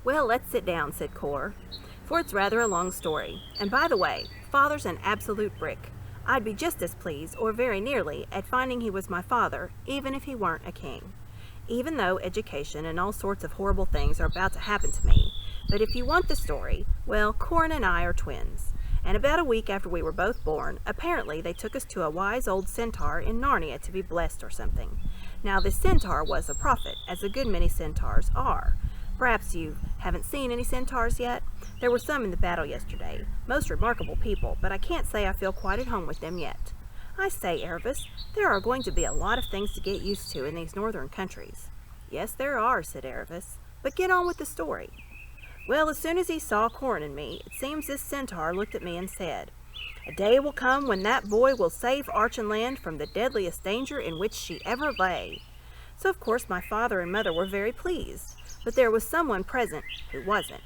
Well, let's sit down, said Cor, for it's rather a long story. And by the way, Father's an absolute brick. I'd be just as pleased, or very nearly, at finding he was my father, even if he weren't a king. Even though education and all sorts of horrible things are about to happen to me. But if you want the story, well, Corin and I are twins. And about a week after we were both born, apparently they took us to a wise old centaur in Narnia to be blessed or something. Now this centaur was a prophet, as a good many centaurs are. Perhaps you haven't seen any centaurs yet? There were some in the battle yesterday. Most remarkable people, but I can't say I feel quite at home with them yet. I say, Erebus, there are going to be a lot of things to get used to in these northern countries. Yes, there are, said Erebus, but get on with the story. Well, as soon as he saw Corin and me, it seems this centaur looked at me and said, "A day will come when that boy will save Archenland from the deadliest danger in which she ever lay." So of course my father and mother were very pleased, but there was someone present who wasn't.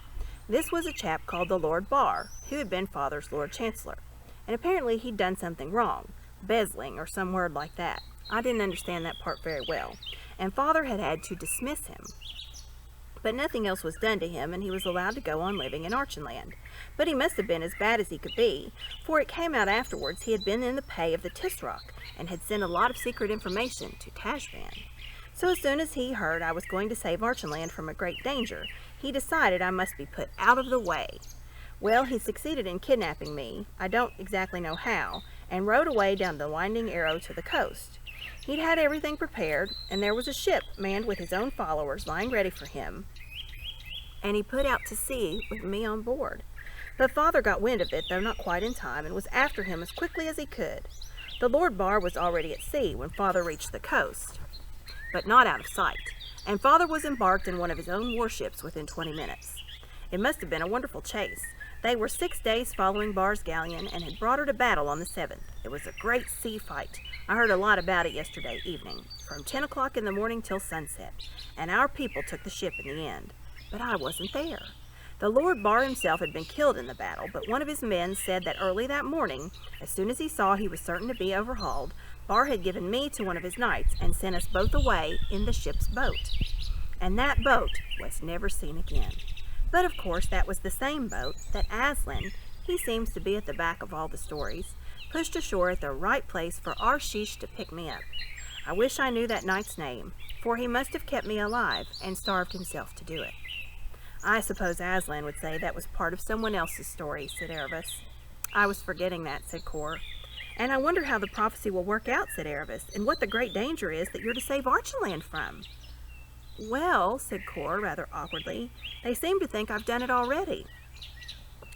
This was a chap called the Lord Barr, who had been Father's Lord Chancellor, and apparently he'd done something wrong, bezzling or some word like that. I didn't understand that part very well, and Father had to dismiss him. But nothing else was done to him, and he was allowed to go on living in Archenland. But he must have been as bad as he could be, for it came out afterwards he had been in the pay of the Tisroc, and had sent a lot of secret information to Tashvan. So as soon as he heard I was going to save Archenland from a great danger, he decided I must be put out of the way. Well, he succeeded in kidnapping me, I don't exactly know how, and rowed away down the winding arrow to the coast. He'd had everything prepared, and there was a ship manned with his own followers lying ready for him, and he put out to sea with me on board. But Father got wind of it, though not quite in time, and was after him as quickly as he could. The Lord Barr was already at sea when Father reached the coast, but not out of sight, and Father was embarked in one of his own warships within 20 minutes. It must have been a wonderful chase. They were 6 days following Barr's galleon and had brought her to battle on the 7th. It was a great sea fight. I heard a lot about it yesterday evening, from 10 o'clock in the morning till sunset, and our people took the ship in the end. But I wasn't there. The Lord Barr himself had been killed in the battle, but one of his men said that early that morning, as soon as he saw he was certain to be overhauled, Barr had given me to one of his knights and sent us both away in the ship's boat. And that boat was never seen again. But of course that was the same boat that Aslan, he seems to be at the back of all the stories, pushed ashore at the right place for Arshish to pick me up. I wish I knew that knight's name, for he must have kept me alive and starved himself to do it. I suppose Aslan would say that was part of someone else's story, said Erebus. I was forgetting that, said Cor. And I wonder how the prophecy will work out, said Erebus, and what the great danger is that you're to save Archenland from. Well, said Cor, rather awkwardly, they seem to think I've done it already.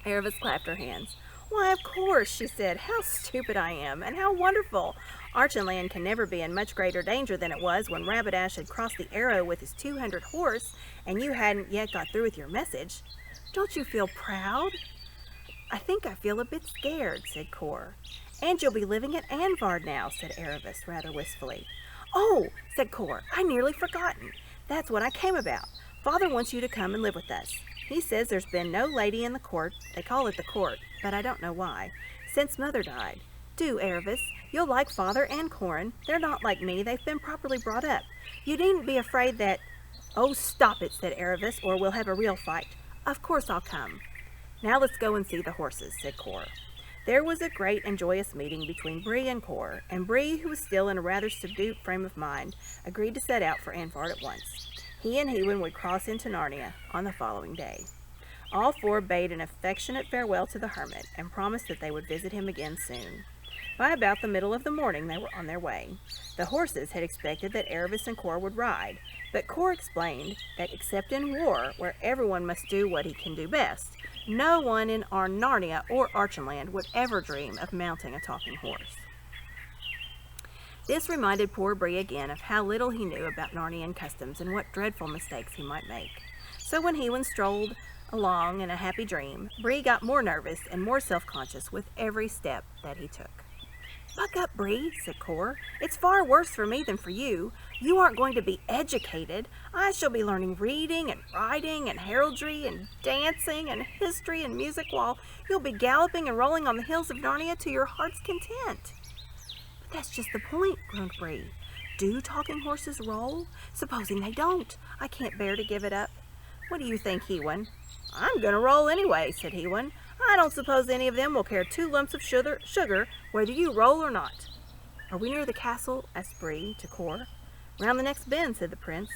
Erebus clapped her hands. Why, of course, she said. How stupid I am, and how wonderful. Archenland can never be in much greater danger than it was when Rabadash had crossed the Arrow with his 200 horse, and you hadn't yet got through with your message. Don't you feel proud? I think I feel a bit scared, said Cor. And you'll be living at Anvard now, said Erebus, rather wistfully. Oh, said Cor, I nearly forgotten. That's what I came about. Father wants you to come and live with us. He says there's been no lady in the court, they call it the court, but I don't know why, since Mother died. Do, Erebus. You'll like Father and Corin. They're not like me. They've been properly brought up. You needn't be afraid that... Oh, stop it, said Erebus, or we'll have a real fight. Of course I'll come. Now let's go and see the horses, said Cor. There was a great and joyous meeting between Bree and Cor, and Bree, who was still in a rather subdued frame of mind, agreed to set out for Anvard at once. He and Hewin would cross into Narnia on the following day. All four bade an affectionate farewell to the hermit, and promised that they would visit him again soon. By about the middle of the morning they were on their way. The horses had expected that Erebus and Cor would ride, but Cor explained that except in war, where everyone must do what he can do best, no one in our Narnia or Archenland would ever dream of mounting a talking horse. This reminded poor Bree again of how little he knew about Narnian customs and what dreadful mistakes he might make. So when Hewin strolled along in a happy dream, Bree got more nervous and more self-conscious with every step that he took. Buck up, Bree, said Cor. It's far worse for me than for you. You aren't going to be educated. I shall be learning reading and writing and heraldry and dancing and history and music while you'll be galloping and rolling on the hills of Narnia to your heart's content. But that's just the point, groaned Bree. Do talking horses roll? Supposing they don't. I can't bear to give it up. What do you think, Hewan?" "I'm going to roll anyway," said Hewan. "I don't suppose any of them will care 2 lumps of sugar whether you roll or not." "Are we near the castle?" asked Bree to Cor. "Round the next bend," said the prince.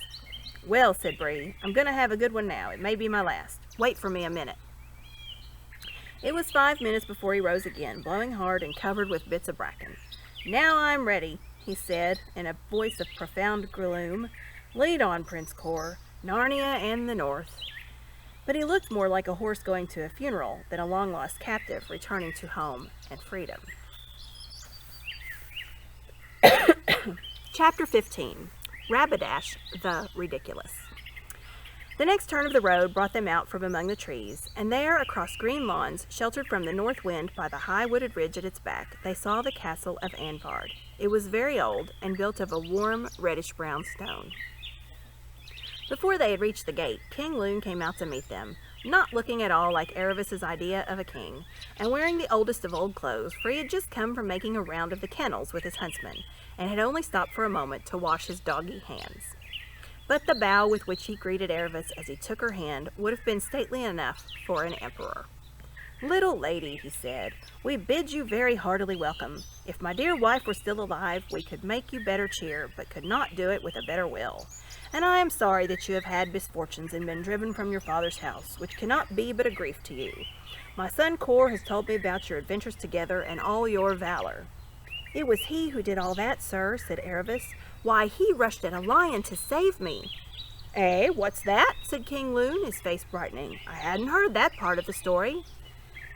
"Well," said Bree, "I'm going to have a good one now. It may be my last. Wait for me a minute." It was 5 minutes before he rose again, blowing hard and covered with bits of bracken. "Now I'm ready," he said in a voice of profound gloom. "Lead on, Prince Cor, Narnia and the North." But he looked more like a horse going to a funeral than a long-lost captive returning to home and freedom. Chapter 15. Rabadash the Ridiculous. The next turn of the road brought them out from among the trees, and there, across green lawns, sheltered from the north wind by the high wooded ridge at its back, they saw the castle of Anvard. It was very old, and built of a warm, reddish-brown stone. Before they had reached the gate, King Loon came out to meet them, not looking at all like Aravis's idea of a king, and wearing the oldest of old clothes, for he had just come from making a round of the kennels with his huntsmen, and had only stopped for a moment to wash his doggy hands. But the bow with which he greeted Aravis as he took her hand would have been stately enough for an emperor. "Little lady," he said, "we bid you very heartily welcome. If my dear wife were still alive, we could make you better cheer, but could not do it with a better will. And I am sorry that you have had misfortunes and been driven from your father's house, which cannot be but a grief to you. My son Cor has told me about your adventures together and all your valor." "It was he who did all that, sir," said Aravis. "Why, he rushed at a lion to save me." "Eh, what's that?" said King Loon, his face brightening. "I hadn't heard that part of the story."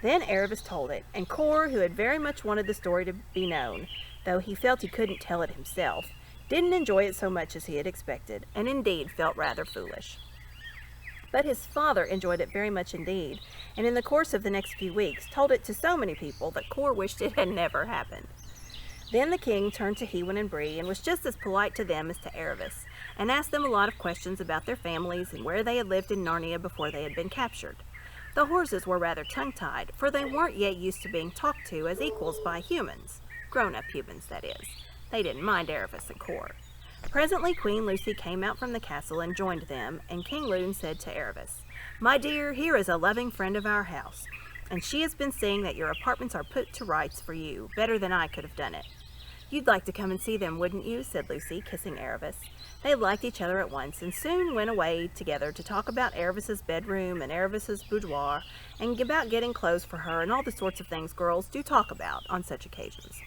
Then Aravis told it, and Cor, who had very much wanted the story to be known, though he felt he couldn't tell it himself, didn't enjoy it so much as he had expected, and indeed felt rather foolish. But his father enjoyed it very much indeed, and in the course of the next few weeks told it to so many people that Cor wished it had never happened. Then the king turned to Hewan and Bree and was just as polite to them as to Aravis, and asked them a lot of questions about their families and where they had lived in Narnia before they had been captured. The horses were rather tongue-tied, for they weren't yet used to being talked to as equals by humans. Grown-up humans, that is. They didn't mind Aravis and Cor. Presently Queen Lucy came out from the castle and joined them, and King Loon said to Aravis, "My dear, here is a loving friend of our house, and she has been seeing that your apartments are put to rights for you, better than I could have done it." "You'd like to come and see them, wouldn't you?" said Lucy, kissing Aravis. They liked each other at once, and soon went away together to talk about Aravis's bedroom and Aravis's boudoir, and about getting clothes for her and all the sorts of things girls do talk about on such occasions.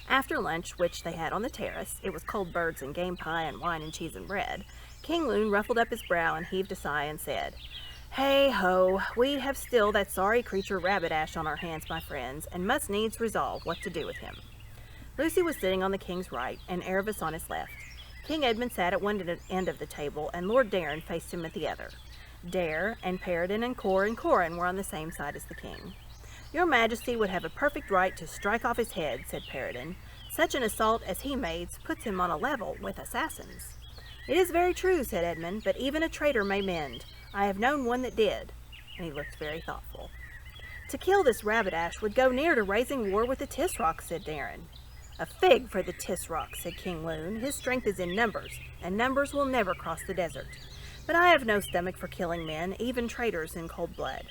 After lunch, which they had on the terrace, it was cold birds and game pie and wine and cheese and bread, King Loon ruffled up his brow and heaved a sigh and said, "Hey-ho, we have still that sorry creature Rabadash on our hands, my friends, and must needs resolve what to do with him." Lucy was sitting on the king's right, and Aravis on his left. King Edmund sat at one end of the table, and Lord Darren faced him at the other. Dare and Paradin and Corin were on the same side as the king. "Your Majesty would have a perfect right to strike off his head," said Paradin. "Such an assault as he made puts him on a level with assassins." "It is very true," said Edmund, "but even a traitor may mend. I have known one that did," and he looked very thoughtful. "To kill this Rabadash would go near to raising war with the Tisroc," said Darren. "A fig for the Tisroc," said King Loon. "His strength is in numbers, and numbers will never cross the desert. But I have no stomach for killing men, even traitors, in cold blood.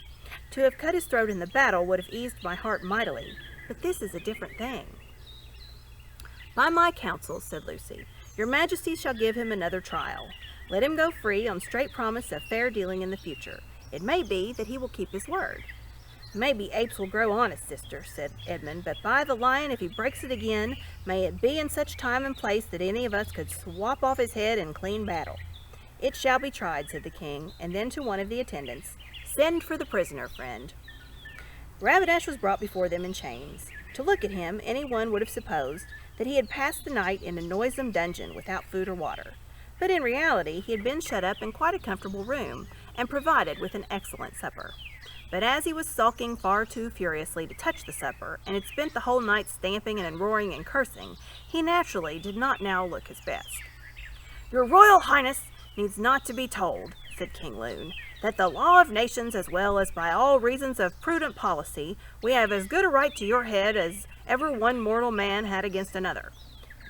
To have cut his throat in the battle would have eased my heart mightily, but this is a different thing." "By my counsel," said Lucy, "your Majesty shall give him another trial. Let him go free on straight promise of fair dealing in the future. It may be that he will keep his word." "Maybe apes will grow honest, sister," said Edmund, "but by the lion, if he breaks it again, may it be in such time and place that any of us could swap off his head in clean battle." "It shall be tried," said the king, and then to one of the attendants, "Send for the prisoner, friend." Rabadash was brought before them in chains. To look at him, anyone would have supposed that he had passed the night in a noisome dungeon without food or water. But in reality, he had been shut up in quite a comfortable room, and provided with an excellent supper. But as he was sulking far too furiously to touch the supper, and had spent the whole night stamping and roaring and cursing, he naturally did not now look his best. "Your Royal Highness needs not to be told," said King Loon, "that the law of nations, as well as by all reasons of prudent policy, we have as good a right to your head as ever one mortal man had against another.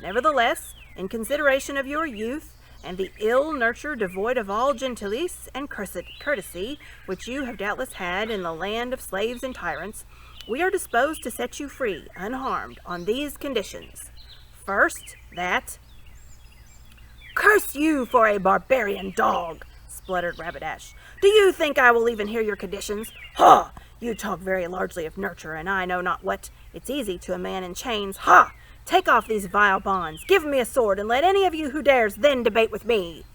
Nevertheless, in consideration of your youth, and the ill nurture devoid of all gentillesse and courtesy, which you have doubtless had in the land of slaves and tyrants, we are disposed to set you free, unharmed, on these conditions. First, that—" "Curse you for a barbarian dog!" spluttered Rabadash. "Do you think I will even hear your conditions? Ha! You talk very largely of nurture, and I know not what. It's easy to a man in chains. Ha! Take off these vile bonds, give me a sword, and let any of you who dares then debate with me."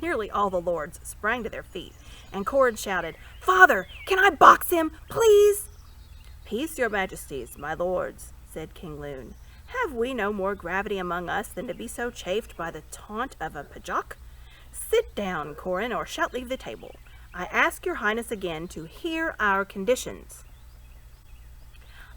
Nearly all the lords sprang to their feet, and Corin shouted, "Father, can I box him, please?" "Peace, your majesties, my lords," said King Loon. "Have we no more gravity among us than to be so chafed by the taunt of a pajok? Sit down, Corin, or shalt leave the table. I ask your highness again to hear our conditions."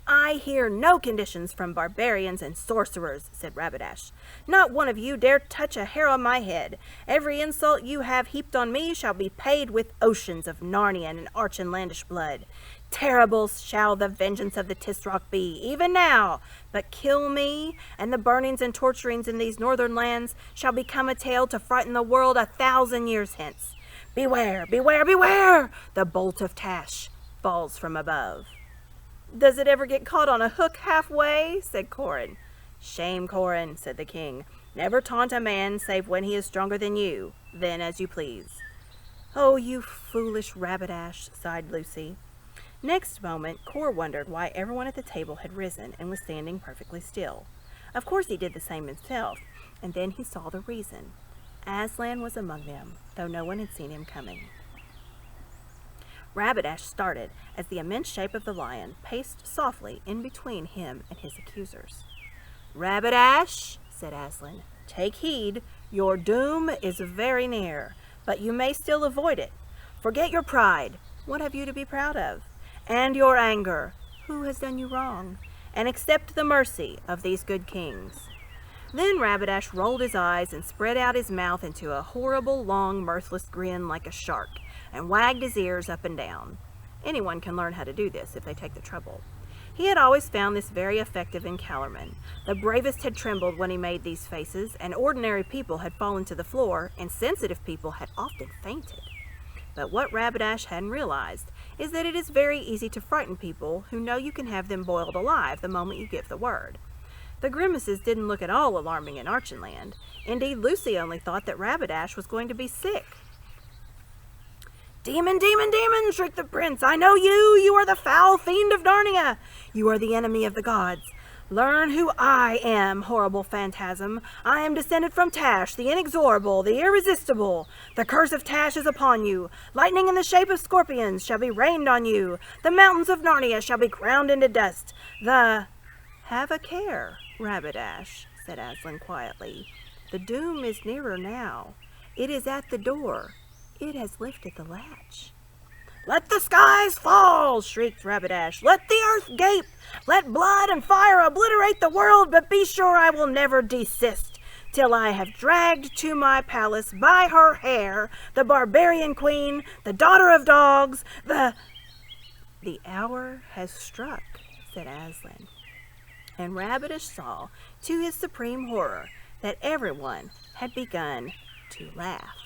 "I hear no conditions from barbarians and sorcerers," said Rabadash. "Not one of you dare touch a hair on my head. Every insult you have heaped on me shall be paid with oceans of Narnian and Archenlandish blood. Terrible shall the vengeance of the Tisroc be, even now, but kill me, and the burnings and torturings in these northern lands shall become a tale to frighten the world 1,000 years hence. Beware, beware, beware! The bolt of Tash falls from above." "Does it ever get caught on a hook halfway?" said Corin. "Shame, Corin," said the king. "Never taunt a man save when he is stronger than you. Then as you please." "Oh, you foolish Rabadash," sighed Lucy. Next moment, Cor wondered why everyone at the table had risen and was standing perfectly still. Of course he did the same himself, and then he saw the reason. Aslan was among them, though no one had seen him coming. Rabadash started as the immense shape of the lion paced softly in between him and his accusers. "Rabadash," said Aslan, "take heed. Your doom is very near, but you may still avoid it. Forget your pride. What have you to be proud of? And your anger. Who has done you wrong? And accept the mercy of these good kings." Then Rabadash rolled his eyes and spread out his mouth into a horrible, long, mirthless grin like a shark, and wagged his ears up and down. Anyone can learn how to do this if they take the trouble. He had always found this very effective in Calormen. The bravest had trembled when he made these faces, and ordinary people had fallen to the floor, and sensitive people had often fainted. But what Rabadash hadn't realized is that it is very easy to frighten people who know you can have them boiled alive the moment you give the word. The grimaces didn't look at all alarming in Archenland. Indeed, Lucy only thought that Rabadash was going to be sick. "Demon, demon, demon!" shrieked the prince. "I know you! You are the foul fiend of Narnia! You are the enemy of the gods! Learn who I am, horrible phantasm! I am descended from Tash, the inexorable, the irresistible! The curse of Tash is upon you! Lightning in the shape of scorpions shall be rained on you! The mountains of Narnia shall be ground into dust! "Have a care, Rabadash," said Aslan quietly. "The doom is nearer now. It is at the door. It has lifted the latch." "Let the skies fall!" shrieked Rabadash. "Let the earth gape! Let blood and fire obliterate the world, but be sure I will never desist till I have dragged to my palace by her hair the barbarian queen, the daughter of dogs, the—" "The hour has struck," said Aslan. And Rabadash saw, to his supreme horror, that everyone had begun to laugh.